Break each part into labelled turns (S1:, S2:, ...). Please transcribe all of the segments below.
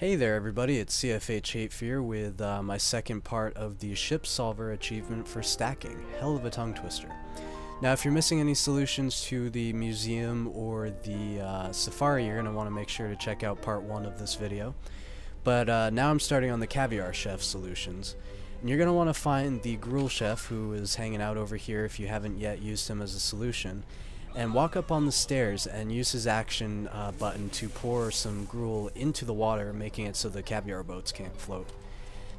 S1: Hey there everybody, it's CFH Hatefear with my second part of the Ship Solver achievement for stacking. Hell of a tongue twister. Now if you're missing any solutions to the museum or the safari, you're going to want to make sure to check out part 1 of this video. But now I'm starting on the Caviar Chef solutions. And you're going to want to find the Gruel Chef who is hanging out over here if you haven't yet used him as a solution. And walk up on the stairs and use his action button to pour some gruel into the water, making it so the caviar boats can't float.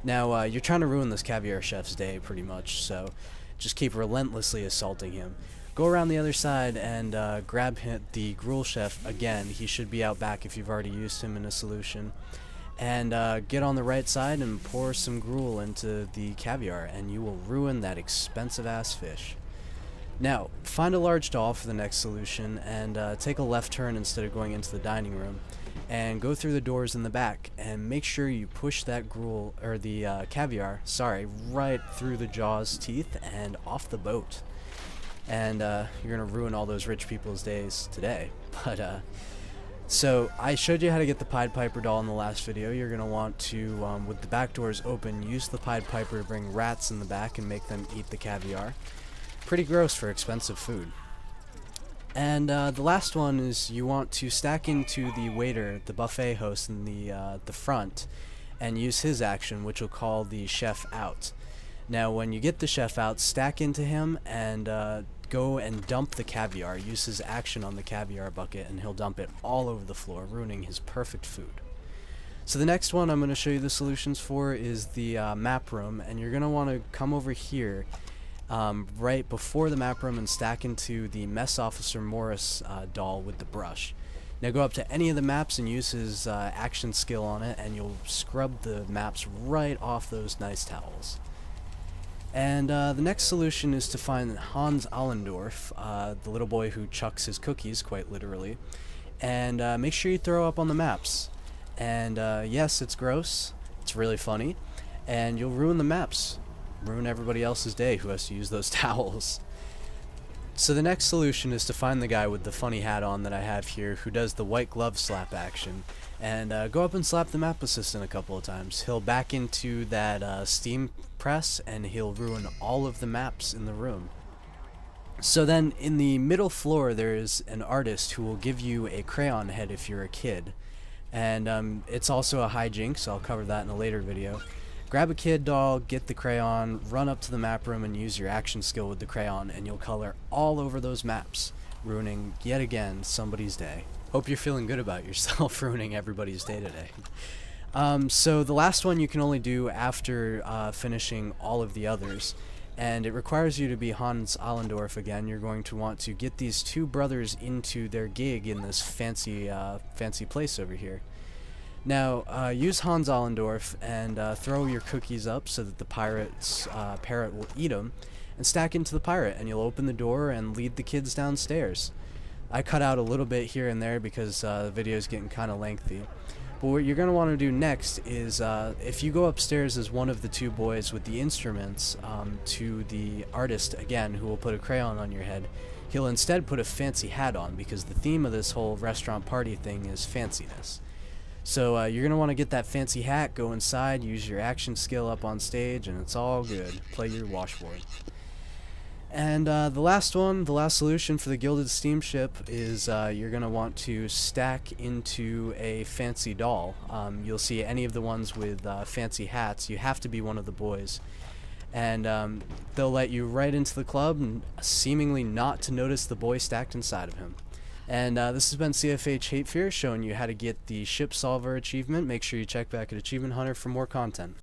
S1: Now, you're trying to ruin this caviar chef's day, pretty much, so just keep relentlessly assaulting him. Go around the other side and grab the gruel chef again. He should be out back if you've already used him in a solution. And get on the right side and pour some gruel into the caviar, and you will ruin that expensive-ass fish. Now, find a large doll for the next solution and take a left turn instead of going into the dining room and go through the doors in the back and make sure you push that gruel, or the caviar, right through the jaw's teeth and off the boat. And you're going to ruin all those rich people's days today. But so I showed you how to get the Pied Piper doll in the last video. You're going to want to, with the back doors open, use the Pied Piper to bring rats in the back and make them eat the caviar. Pretty gross for expensive food. And the last one is you want to stack into the waiter, the buffet host in the front, and use his action, which will call the chef out. Now when you get the chef out, stack into him and go and dump the caviar. Use his action on the caviar bucket and he'll dump it all over the floor, ruining his perfect food. So the next one I'm going to show you the solutions for is the map room, and you're going to want to come over here right before the map room and stack into the Mess Officer Morris doll with the brush. Now go up to any of the maps and use his action skill on it, and you'll scrub the maps right off those nice towels. And the next solution is to find Hans Allendorf, the little boy who chucks his cookies, quite literally, and make sure you throw up on the maps. And yes, it's gross, it's really funny, and you'll ruin the maps. Ruin everybody else's day who has to use those towels. So the next solution is to find the guy with the funny hat on that I have here who does the white glove slap action, and go up and slap the map assistant a couple of times. He'll back into that steam press and he'll ruin all of the maps in the room. So then in the middle floor there's an artist who will give you a crayon head if you're a kid, and it's also a hijinks. I'll cover that in a later video. Grab a kid doll, get the crayon, run up to the map room and use your action skill with the crayon, and you'll color all over those maps, ruining yet again somebody's day. Hope you're feeling good about yourself ruining everybody's day today. So the last one you can only do after finishing all of the others, and it requires you to be Hans Allendorf again. You're going to want to get these two brothers into their gig in this fancy place over here. Now, use Hans Allendorf and throw your cookies up so that the parrot will eat them, and stack into the pirate, and you'll open the door and lead the kids downstairs. I cut out a little bit here and there because the video is getting kind of lengthy. But what you're going to want to do next is, if you go upstairs as one of the two boys with the instruments to the artist again, who will put a crayon on your head, he'll instead put a fancy hat on, because the theme of this whole restaurant party thing is fanciness. So you're going to want to get that fancy hat, go inside, use your action skill up on stage, and it's all good. Play your washboard. And the last solution for the Gilded Steamship is you're going to want to stack into a fancy doll. You'll see any of the ones with fancy hats. You have to be one of the boys. And they'll let you right into the club, and seemingly not to notice the boy stacked inside of him. And this has been CFH Hatefear, showing you how to get the Ship Solver achievement. Make sure you check back at Achievement Hunter for more content.